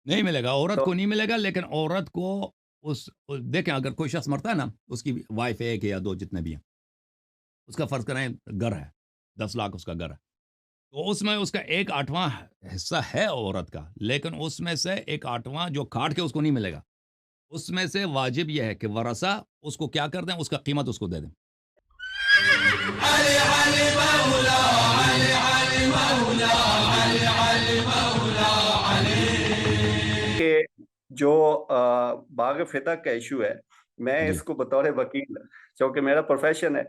نہیں ملے گا، عورت تو کو نہیں ملے گا، لیکن عورت کو دیکھیں اگر کوئی شخص مرتا ہے نا، اس کی وائف ایک ہے یا دو جتنے بھی ہیں، اس کا فرض کریں گھر ہے 10 لاکھ اس کا گھر ہے، تو اس میں اس کا 1/8 حصہ ہے عورت کا، لیکن اس میں سے 1/8 جو کاٹ کے اس کو نہیں ملے گا، اس میں سے واجب یہ ہے کہ ورثہ اس کو کیا کر دیں، اس کا قیمت اس کو دے دیں۔ کہ جو باغ فتح کا ایشو ہے، میں جی اس کو بطور وکیل، چونکہ میرا پروفیشن ہے،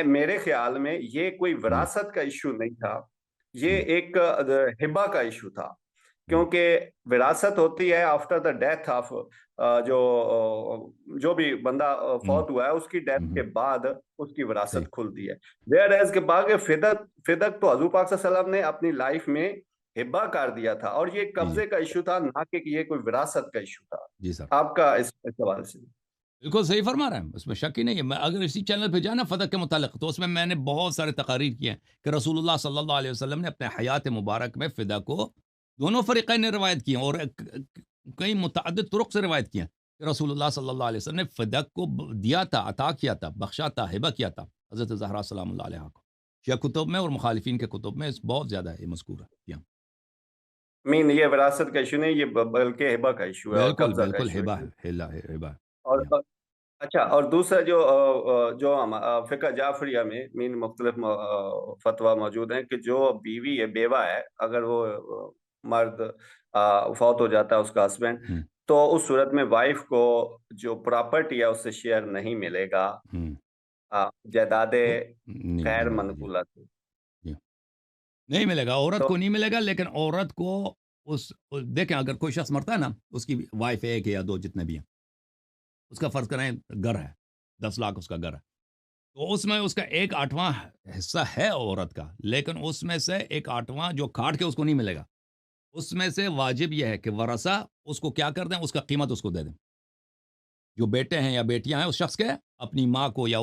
میرے خیال میں یہ کوئی ہم، وراثت کا ایشو نہیں تھا، یہ ہم، ایک ہبہ کا ایشو تھا، ہم، کیونکہ وراثت ہوتی ہے آفٹر دا ڈیتھ آف جو بھی بندہ ہم، فوت ہوا ہے، اس کی ڈیتھ کے ہم، بعد اس کی صحیح، وراثت کھلتی ہے۔ ویئر ایز کہ باغ فدق تو حضور پاک صلی اللہ علیہ وسلم نے اپنی لائف میں ہبہ کر دیا تھا، اور یہ جی جی قبضے کا ایشو تھا، نہ کہ یہ کوئی وراثت کا ایشو تھا۔ جی سر، آپ کا اس حوالے سے؟ بالکل صحیح فرما رہے ہیں، اس میں شک ہی نہیں ہے۔ میں اگر اسی چینل پہ جائیں نا فتح کے متعلق، تو اس میں نے بہت سارے تقاریر کیے ہیں کہ رسول اللہ صلی اللہ علیہ وسلم نے اپنے حیات مبارک میں فدا کو دونوں فریقین نے روایت کی ہیں، اور کئی متعدد طرق سے روایت کی ہیں کہ رسول اللہ صلی اللہ علیہ وسلم نے فدا کو دیا تھا، عطا کیا تھا، بخشا تھا، ہبہ کیا تھا حضرت زہرا سلام اللہ علیہ کو۔ شیعہ کتب میں اور مخالفین کے کتب میں اس بہت زیادہ ہے، یہ مذکور ہے جی ہاں۔ مین یہ وراثت کا ایشو نہیں، یہ بلکہ ہبہ کا ایشو ہے اور بالکل قبضہ کا بالکل ایشو ہبہ ہے۔ ہے، ہبہ ہے اور جی ہاں۔ اچھا، اور دوسرا جو فقہ جعفریہ میں مین مختلف فتویٰ موجود ہیں کہ جو بیوی ہے، بیوہ ہے، اگر وہ مرد فوت ہو جاتا ہے، اس کا ہسبینڈ، ہم، تو اس صورت میں وائف کو جو پراپرٹی ہے اس سے شیئر نہیں ملے گا، ہم، جائیداد نہیں غیر ملے گا جی منقولہ سے۔ جی۔ نہیں ملے گا، عورت تو کو نہیں ملے گا، لیکن عورت کو اس دیکھیں اگر کوئی شخص مرتا ہے نا، اس کی وائف ایک ہے یا دو جتنے بھی ہیں، اس کا فرض کریں گھر ہے 10 لاکھ اس کا گھر ہے، تو اس میں اس کا 1/8 حصہ ہے عورت کا، لیکن اس میں سے 1/8 جو کاٹ کے اس کو نہیں ملے گا، اس میں سے واجب یہ ہے کہ ورثہ اس کو کیا کر دیں، اس کا قیمت اس کو دے دیں۔ جو بیٹے ہیں یا بیٹیاں ہیں اس شخص کے، اپنی ماں کو یا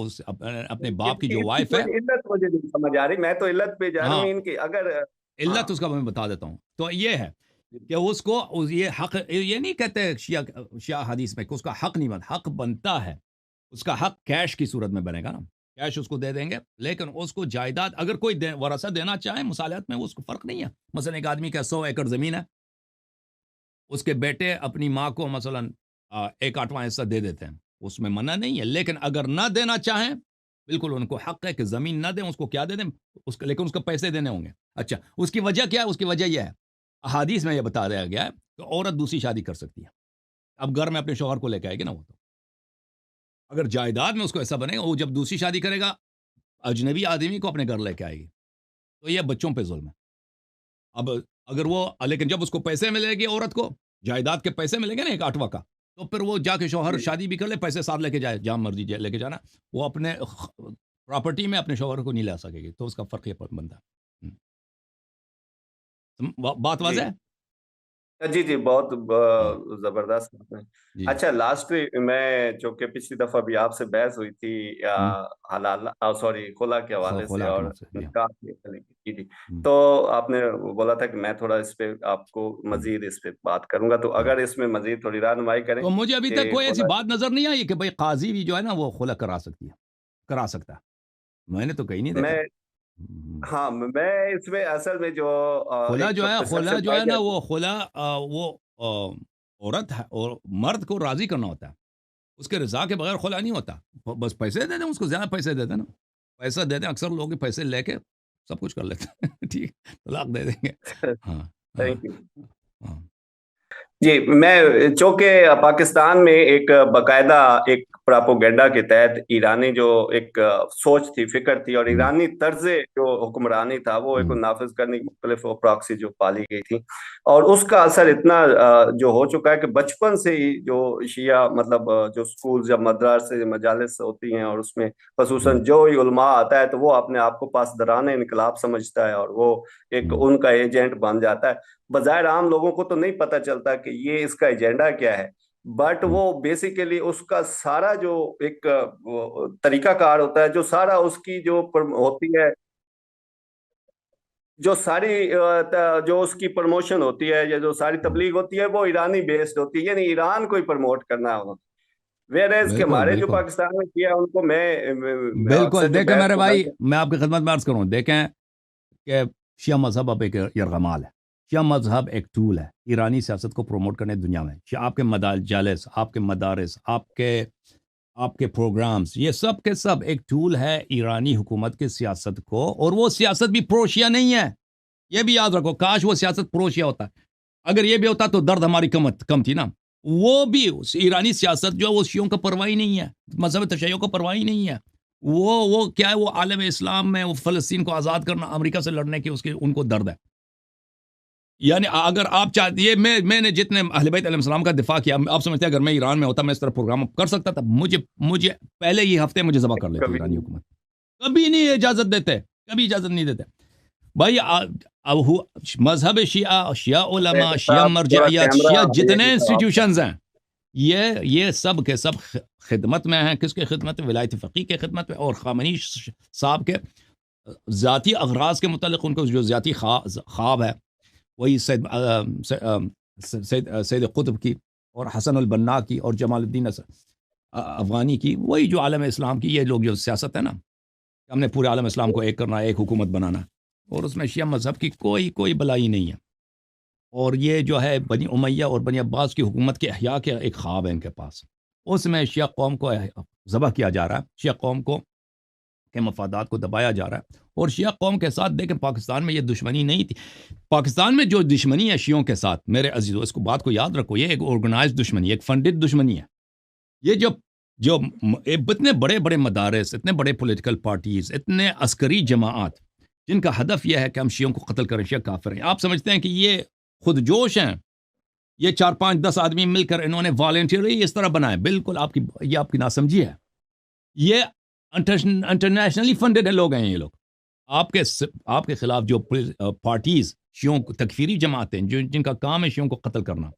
اپنے باپ کی جو اس کی وائف ہے، کوئی علت مجھے نہیں سمجھ آ رہی، میں تو علت پہ جا رہا ہوں، ہاں مین کہ اگر ہاں علت اس کا میں بتا دیتا ہوں، تو یہ ہے کہ اس کو یہ حق، یہ نہیں کہتے شیعہ حدیث میں کہ اس کا حق نہیں بنتا، حق بنتا ہے، اس کا حق کیش کی صورت میں بنے گا نا، کیش اس کو دے دیں گے، لیکن اس کو جائیداد اگر کوئی ورثہ دینا چاہے مصالحت میں، اس کو فرق نہیں ہے۔ مثلا ایک آدمی کا 100 ایکڑ زمین ہے، اس کے بیٹے اپنی ماں کو مثلا 1/8 حصہ دے دیتے ہیں، اس میں منع نہیں ہے، لیکن اگر نہ دینا چاہیں، بالکل ان کو حق ہے کہ زمین نہ دیں، اس کو کیا دے دیں، لیکن اس کو پیسے دینے ہوں گے۔ اچھا، اس کی وجہ کیا ہے؟ اس کی وجہ یہ ہے، احادیث میں یہ بتا دیا گیا ہے کہ عورت دوسری شادی کر سکتی ہے، اب گھر میں اپنے شوہر کو لے کے آئے گی نا، وہ تو اگر جائیداد میں اس کو ایسا بنے گا، وہ جب دوسری شادی کرے گا اجنبی آدمی کو اپنے گھر لے کے آئے گی، تو یہ بچوں پہ ظلم ہے۔ اب اگر وہ لیکن جب اس کو پیسے ملے گی، عورت کو جائیداد کے پیسے ملیں گے نا 1/8 کا، تو پھر وہ جا کے شوہر شادی بھی کر لے، پیسے ساتھ لے کے جائے، جہاں مرضی لے کے جانا، وہ اپنے پراپرٹی میں اپنے شوہر کو نہیں لا سکے گی، تو اس کا فرق یہ بنتا ہے۔ بات جی واضح ہے؟ جی جی، بہت ہاں زبردست بات ہے۔ جی اچھا، لاسٹ میں چونکہ پچھلی دفعہ بھی آپ سے بحث ہوئی تھی ہوں، حلال سوری خلا کے حوالے سے خلا کے اور مسئلے جی ہاں، نکاح کے حوالے کی، جی، ہوں، تو آپ نے بولا تھا کہ میں تھوڑا اس پہ آپ کو ہوں، مزید اس پہ بات کروں گا، تو ہوں۔ اگر اس میں مزید تھوڑی رہنمائی کریں تو مجھے ابھی تک کہ کوئی ایسی خلا۔ بات نظر نہیں آئی کہ بھائی قاضی بھی جو ہے نا وہ خلا کرا سکتی ہے، کرا سکتا ہے، میں نے تو کہیں نہیں دیکھا۔ میں ہوں۔ ہاں، میں اس میں اصل میں جو خلا ایک جو ہے، خلا پرسپشن جو پائی ہے نا جاتی وہ خلا وہ عورت ہے اور مرد کو راضی کرنا ہوتا ہے، اس کے رضا کے بغیر خلا نہیں ہوتا، بس پیسے دے دیں، اس کو زیادہ پیسے دے دیں نا، پیسہ دے دیں، اکثر لوگ پیسے لے کے سب کچھ کر لیتے ہیں ٹھیک، طلاق دے دیں گے۔ ہے۔ ہاں ہاں تھینک یو۔ ہاں جی، میں چونکہ پاکستان میں ایک باقاعدہ ایک پراپوگنڈا کے تحت ایرانی جو ایک سوچ تھی، فکر تھی، اور ہوں، ایرانی طرز جو حکمرانی تھا وہ ایک ہوں، نافذ کرنے کی مختلف پراکسی جو پالی گئی تھی، اور اس کا اثر اتنا جو ہو چکا ہے کہ بچپن سے ہی جو شیعہ مطلب جو سکولز یا مدارس مجالس ہوتی ہیں، اور اس میں ہوں، خصوصاً جو ہی علماء آتا ہے تو وہ اپنے آپ کو پاسداران انقلاب سمجھتا ہے، اور وہ ایک ہوں، ان کا ایجنٹ بن جاتا ہے۔ بظاہر عام لوگوں کو تو نہیں پتا چلتا کہ یہ اس کا ایجنڈا کیا ہے، بٹ ہوں۔ وہ بیسیکلی اس کا سارا جو ایک طریقہ کار ہوتا ہے، جو سارا اس کی جو ہوتی ہے۔ جو ساری جو اس کی پروموشن ہوتی ہے یا جو ساری تبلیغ ہوتی ہے وہ ایرانی بیسڈ ہوتی ہے، یعنی ایران کو ہی پروموٹ کرنا ہے انہوں نے. ویئر کہ بالکل ہمارے جو بالکل پاکستان میں کیا ان کو میں اکثر بالکل. جو دیکھیں بحث میرے کو بھائی، کرتے میں آپ کی خدمت میں عرض کروں، دیکھیں کہ شیعہ مذہب اب ایک یرغمال ہے. شیعہ مذہب ایک ٹول ہے ایرانی سیاست کو پروموٹ کرنے دنیا میں. آپ کے مجالس، آپ کے مدارس، آپ کے پروگرامز، یہ سب کے سب ایک ٹول ہے ایرانی حکومت کے سیاست کو. اور وہ سیاست بھی پرو شیعہ نہیں ہے، یہ بھی یاد رکھو. کاش وہ سیاست پرو شیعہ ہوتا. اگر یہ بھی ہوتا تو درد ہماری کم تھی نا. وہ بھی ایرانی سیاست جو وہ شیعوں کا پرواہ ہی نہیں ہے، مذہب تشیع کا پرواہ ہی نہیں ہے. وہ کیا ہے، وہ عالم اسلام میں وہ فلسطین کو آزاد کرنا، امریکہ سے لڑنے کی ان کو درد ہے. یعنی اگر آپ چاہتے، یہ میں نے جتنے اہل بیت علیہ السلام کا دفاع کیا، آپ سمجھتے ہیں اگر میں ایران میں ہوتا میں اس طرح پروگرام کر سکتا تھا؟ مجھے پہلے ہی ہفتے مجھے ذبح کر لیتی کبھی ایرانی حکومت. کبھی نہیں اجازت دیتے، کبھی اجازت نہیں دیتے بھائی. مذہب شیعہ، شیعہ علماء، شیعہ صاحب تھوڑا مرجعیت، کیمرہ شیعہ یہ جتنے کی طرف. انسٹیٹیوشنز ہیں، یہ سب کے سب خدمت میں ہیں. کس کے خدمت میں؟ ولایت فقیہ کے خدمت میں. اور خامنئی صاحب کے ذاتی اغراض کے متعلق ان کو جو ذاتی خواب ہے، وہی سید قطب کی اور حسن البنا کی اور جمال الدین افغانی کی، وہی جو عالم اسلام کی. یہ لوگ جو سیاست ہے نا، ہم نے پورے عالم اسلام کو ایک کرنا، ایک حکومت بنانا، اور اس میں شیعہ مذہب کی کوئی بلائی نہیں ہے. اور یہ جو ہے بنی امیہ اور بنی عباس کی حکومت کے احیاء کے ایک خواب ہے ان کے پاس. اس میں شیعہ قوم کو ذبح کیا جا رہا ہے، شیعہ قوم کو کے مفادات کو دبایا جا رہا ہے. اور شیعہ قوم کے ساتھ دیکھیں، پاکستان میں یہ دشمنی نہیں تھی. پاکستان میں جو دشمنی ہے شیعوں کے ساتھ، میرے عزیزو، اس کو بات کو یاد رکھو، یہ ایک آرگنائزڈ دشمنی، ایک فنڈڈ دشمنی ہے. یہ جو اتنے بڑے بڑے مدارس، اتنے بڑے پولیٹیکل پارٹیز، اتنے عسکری جماعت جن کا ہدف یہ ہے کہ ہم شیعوں کو قتل کریں، شیعہ کافر ہیں. آپ سمجھتے ہیں کہ یہ خود جوش ہیں؟ یہ 4 5 10 آدمی مل کر انہوں نے والنٹیئرلی اس طرح بنائے. بالکل یہ آپ کی ناسمجھی ہے. یہ انٹرنیشنلی فنڈڈ لوگ ہیں. یہ لوگ آپ کے خلاف جو پارٹیز، شیعوں کو تکفیری جماعتیں جن کا کام ہے شیعوں کو قتل کرنا.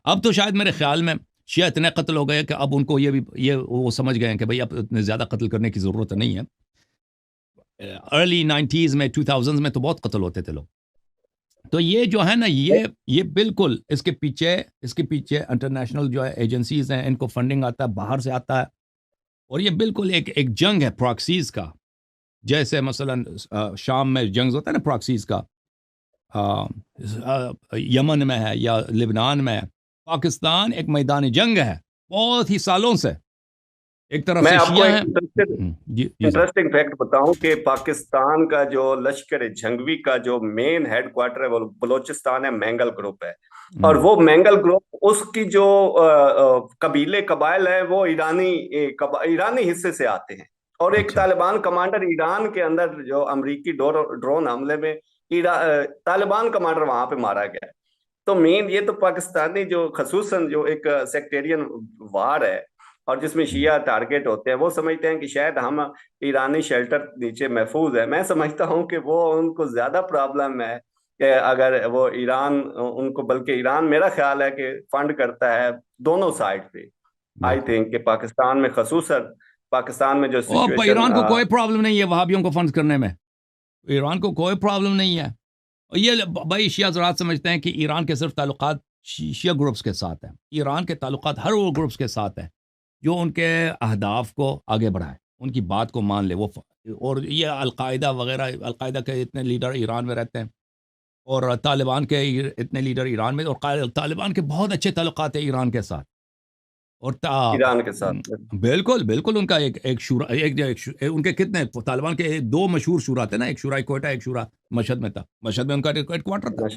اب تو شاید میرے خیال میں شیعہ اتنے قتل ہو گئے کہ اب ان کو وہ سمجھ گئے ہیں کہ بھئی اب اتنے زیادہ قتل کرنے کی ضرورت نہیں ہے. ارلی 90s میں 2000s میں تو بہت قتل ہوتے تھے لوگ. تو یہ جو ہے نا، یہ بالکل اس کے پیچھے انٹرنیشنل جو ہے ایجنسیز ہیں، ان کو فنڈنگ آتا ہے، باہر سے آتا ہے. اور یہ بالکل ایک جنگ ہے پراکسیز کا. جیسے مثلا شام میں جنگ ہوتا ہے نا پراکسیز کا، یمن میں ہے یا لبنان میں ہے. پاکستان ایک میدان جنگ ہے بہت ہی سالوں سے. ایک طرف میں سے آپ کو شیعہ ایک ہیں. جی سر. انٹرسٹنگ فیکٹ بتاؤں کہ پاکستان کا جو لشکر جنگوی کا جو مین ہیڈ کوارٹر ہے وہ بلوچستان ہے، مینگل گروپ ہے. اور وہ مینگل گروپ، اس کی جو قبائل ہیں وہ ایرانی حصے سے آتے ہیں. اور ایک اچھا. طالبان کمانڈر ایران کے اندر جو امریکی ڈرون حملے میں طالبان کمانڈر وہاں پہ مارا گیا. تو مین یہ تو پاکستانی جو خصوصاً جو ایک سیکٹیرین وار ہے اور جس میں شیعہ ٹارگیٹ ہوتے ہیں، وہ سمجھتے ہیں کہ شاید ہم ایرانی شیلٹر نیچے محفوظ ہے. میں سمجھتا ہوں کہ وہ ان کو زیادہ پرابلم ہے کہ اگر وہ ایران ان کو، بلکہ ایران میرا خیال ہے کہ فنڈ کرتا ہے دونوں سائڈ پہ. آئی تھنک کہ پاکستان میں خصوصاً پاکستان میں جو سچویشن. ایران کو کوئی پرابلم نہیں ہے وہابیوں کو فنڈ کرنے میں. ایران کو کوئی پرابلم نہیں ہے. یہ بھائی شیعہ حضرات سمجھتے ہیں کہ ایران کے صرف تعلقات شیعہ گروپس کے ساتھ ہیں. ایران کے تعلقات ہر وہ گروپس کے ساتھ ہیں جو ان کے اہداف کو آگے بڑھائے، ان کی بات کو مان لے. اور یہ القاعدہ وغیرہ، القاعدہ کے اتنے لیڈر ایران میں رہتے ہیں، اور طالبان کے اتنے لیڈر ایران میں، اور طالبان کے بہت اچھے تعلقات ہیں ایران کے ساتھ. اور ایران کے ساتھ بالکل ان کا ایک شورا، ان کے کتنے طالبان کے 2 مشہور شورا تھے نا، ایک شورائے کوئٹہ، ایک شورا مشہد میں تھا. مشہد میں ان کا ہیڈ کوارٹر تھا.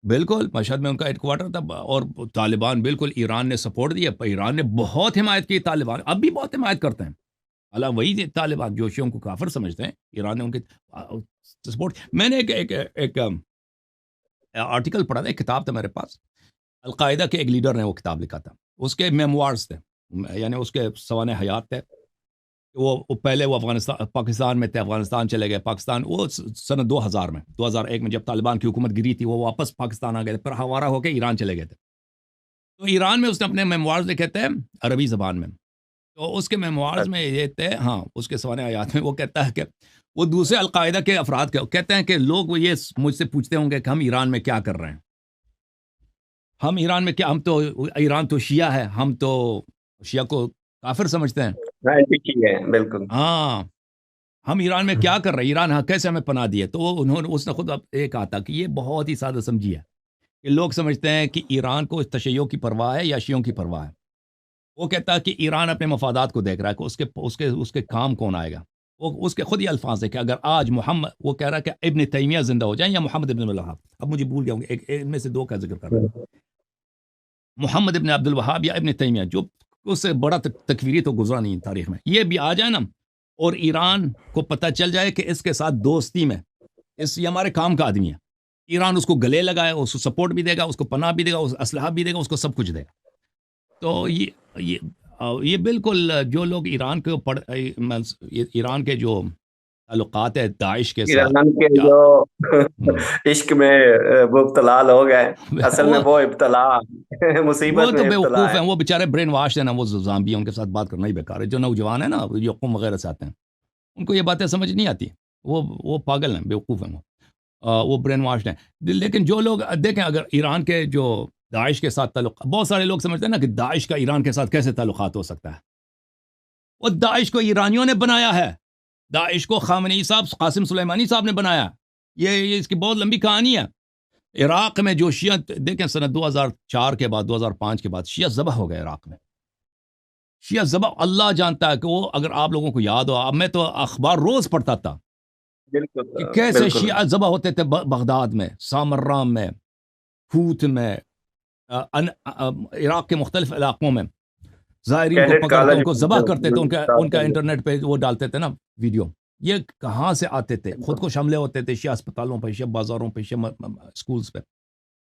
بالکل مشہد میں ان کا ہیڈ کوارٹر تھا. اور طالبان بالکل ایران نے سپورٹ دیا. ایران نے بہت حمایت کی طالبان، اب بھی بہت حمایت کرتے ہیں. اللہ وہی طالبان جو شیعوں کو کافر سمجھتے ہیں، ایران نے ان کی سپورٹ. میں نے ایک آرٹیکل پڑھا تھا، ایک کتاب تھا میرے پاس. القاعدہ کے ایک لیڈر نے وہ کتاب لکھا تھا، اس کے میموارز تھے، یعنی اس کے سوانح حیات تھے. وہ پہلے وہ پاکستان میں تھے، افغانستان چلے گئے. پاکستان وہ سن 2001 میں جب طالبان کی حکومت گری تھی، وہ واپس پاکستان آ گئے تھے، پھر ہوارہ ہو کے ایران چلے گئے تھے. تو ایران میں اس نے اپنے میموارز لکھے تھے عربی زبان میں. تو اس کے میموارز میں یہ تھے، ہاں اس کے سوانح آیات میں وہ کہتا ہے کہ وہ دوسرے القاعدہ کے افراد کے کہتے ہیں کہ لوگ وہ یہ مجھ سے پوچھتے ہوں گے کہ ہم ایران میں کیا کر رہے ہیں، ہم ایران میں کیا، ہم تو ایران تو شیعہ ہے، ہم تو شیعہ کو کافر سمجھتے ہیں، ہاں ٹھیک ہے بالکل. ہاں ہم ایران میں کیا کر رہے ہیں، ایران ہاں کیسے ہمیں پناہ دی ہے. تو اس نے خود ایک کہا تھا کہ یہ بہت ہی سادہ سمجھی ہے کہ لوگ سمجھتے ہیں کہ ایران کو تشیع کی پرواہ ہے یا شیعوں کی پرواہ ہے. وہ کہتا ہے کہ ایران اپنے مفادات کو دیکھ رہا ہے کہ اس کے کام کون آئے گا. وہ اس کے خود ہی الفاظ ہے کہ اگر آج محمد، وہ کہہ رہا ہے کہ ابن تیمیہ زندہ ہو جائیں یا محمد ابن الوہاب، اب مجھے بھول گیا ہوں ان میں سے دو کا ذکر کر رہا ہے، محمد ابن عبد الوہاب یا ابن تیمیہ، جو اس سے بڑا تکفیری تو گزرا نہیں تاریخ میں، یہ بھی آ جائے نا اور ایران کو پتہ چل جائے کہ اس کے ساتھ دوستی میں یہ ہمارے کام کا آدمی ہے، ایران اس کو گلے لگائے، اس کو سپورٹ بھی دے گا، اس کو پناہ بھی دے گا، اس اسلحہ بھی دے گا، اس کو سب کچھ دے گا. تو یہ بالکل جو لوگ ایران کے ایران کے جو تعلقات ہے داعش کے ساتھ، ایران کے جو عشق میں مبتلا لوگ ہیں، اصل میں وہ ابتلا وہ مصیبت تو میں ابتلا بیوقوف ہے. ہیں، وہ بیچارے برین واش ہیں نا، وہ زامبی ہیں، ان کے ساتھ بات کرنا ہی بیکار ہے. جو نوجوان ہیں نا جو قوم وغیرہ سے آتے ہیں، ان کو یہ باتیں سمجھ نہیں آتی، وہ پاگل ہیں، بیوقوف ہیں، وہ برین واش ہیں. لیکن جو لوگ دیکھیں، اگر ایران کے جو داعش کے ساتھ تعلق، بہت سارے لوگ سمجھتے ہیں نا کہ داعش کا ایران کے ساتھ کیسے تعلقات ہو سکتا ہے. وہ داعش کو ایرانیوں نے بنایا ہے، داعش کو خامنئی صاحب، قاسم سلیمانی صاحب نے بنایا. یہ اس کی بہت لمبی کہانی ہے. عراق میں جو شیعہ، دیکھیں سنہ 2004 کے بعد، 2005 کے بعد شیعہ ذبح ہو گئے عراق میں. شیعہ ذبح، اللہ جانتا ہے کہ وہ، اگر آپ لوگوں کو یاد ہو، اب میں تو اخبار روز پڑھتا تھا کہ بالکل کیسے بالکل شیعہ ذبح ہوتے تھے بغداد میں، سامرام میں، ہوت میں، عراق کے مختلف علاقوں میں. زائرین کو کیڈٹ پکڑ کے ان کالج کو ذبح کرتے تھے، ان کا انٹرنیٹ پہ وہ ڈالتے تھے نا ویڈیو. یہ کہاں سے آتے تھے؟ خود کو حملے ہوتے تھے شیعہ اسپتالوں پہ، شیعہ بازاروں پہ، شیعہ اسکولز پہ.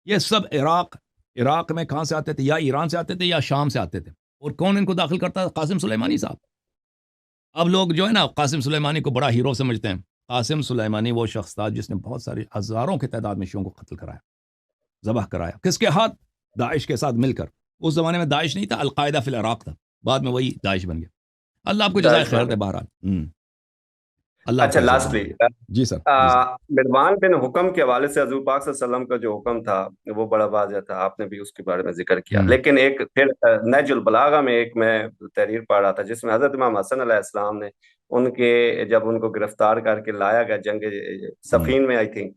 یہ سب عراق میں کہاں سے آتے تھے؟ یا ایران سے آتے تھے یا شام سے آتے تھے. اور کون ان کو داخل کرتا تھا؟ قاسم سلیمانی صاحب. اب لوگ جو ہے نا قاسم سلیمانی کو بڑا ہیرو سمجھتے ہیں. قاسم سلیمانی وہ شخص تھا جس نے بہت ساری ہزاروں کی تعداد میں شیعوں کو قتل کرایا، ذبح کرایا. کس کے ہاتھ؟ داعش کے ساتھ مل کر. اس زمانے میں داعش نہیں تھا، القاعدہ فی العراق تھا، بعد میں وہی داعش بن گیا. اللہ آپ کو جزائے خیر دے. بہرحال اللہ آپ اچھا کو لاسٹلی جی سر، جی سر. مروان بن حکم کے حوالے سے حضور پاک صلی اللہ علیہ وسلم کا جو حکم تھا وہ بڑا واضح تھا، آپ نے بھی اس کے بارے میں ذکر کیا. لیکن ایک پھر نہج البلاغہ میں ایک میں تحریر پڑھ رہا تھا جس میں حضرت امام حسن علیہ السلام نے جب ان کو گرفتار کر کے لایا گیا جنگ صفین میں، آئی تھنک،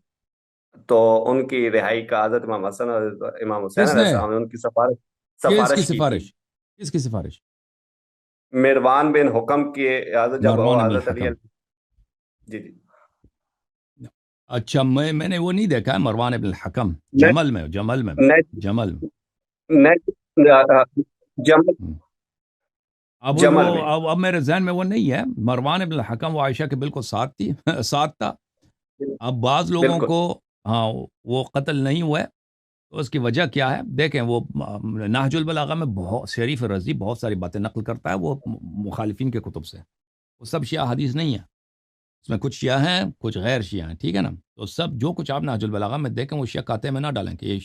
تو ان کی رہائی کا حضرت امام حسن اور امام حسین علیہ السلام نے ان کی سفارش کی تھی. کس کی سفارش؟ مروان بن حکم کی، جب وہ مروان بن حضرت علی، الحکم. جی جی اچھا، میں نے وہ نہیں دیکھا ہے مروان ابن الحکم. جمل میں اب میرے ذہن میں وہ نہیں ہے. مروان ابن الحکم وہ عائشہ کے بالکل ساتھ تھا. اب بعض لوگوں کو ہاں وہ قتل نہیں ہوا ہے، تو اس کی وجہ کیا ہے؟ دیکھیں وہ نہج البلاغہ میں بہت شریف رضی بہت ساری باتیں نقل کرتا ہے، وہ مخالفین کے کتب سے. وہ سب شیعہ حدیث نہیں ہے، اس میں کچھ شیعہ ہیں کچھ غیر شیعہ ہیں، ٹھیک ہے نا. تو سب جو کچھ آپ نہج البلاغہ میں دیکھیں وہ شیعہ کاتے میں نہ ڈالیں کہ یہ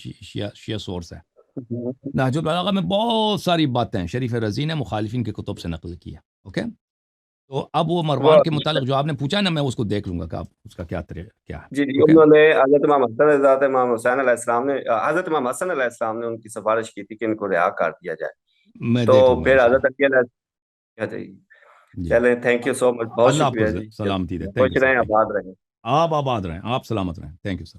شیعہ سورس ہے. نہج البلاغہ میں بہت ساری باتیں شریف رضی نے مخالفین کے کتب سے نقل کی ہے. اوکے، تو اب وہ مروان کے متعلق جو آپ نے پوچھا نا، میں اس کو دیکھ لوں گا کہ اس کا کیا ہے. جی انہوں نے حضرت امام حسن، امام حسین علیہ السلام نے، حضرت امام حسن علیہ السلام نے ان کی سفارش کی تھی کہ ان کو رہا کر دیا جائے. میں تو دیکھ لوں گا پھر حضرت علی، چلیں تھینک یو سو مچ، بہت اللہ آپ شکریہ کو جی. سلامتی دے. خوش رہیں، آباد رہیں. آپ آباد رہیں، آپ سلامت رہیں. Thank you sir.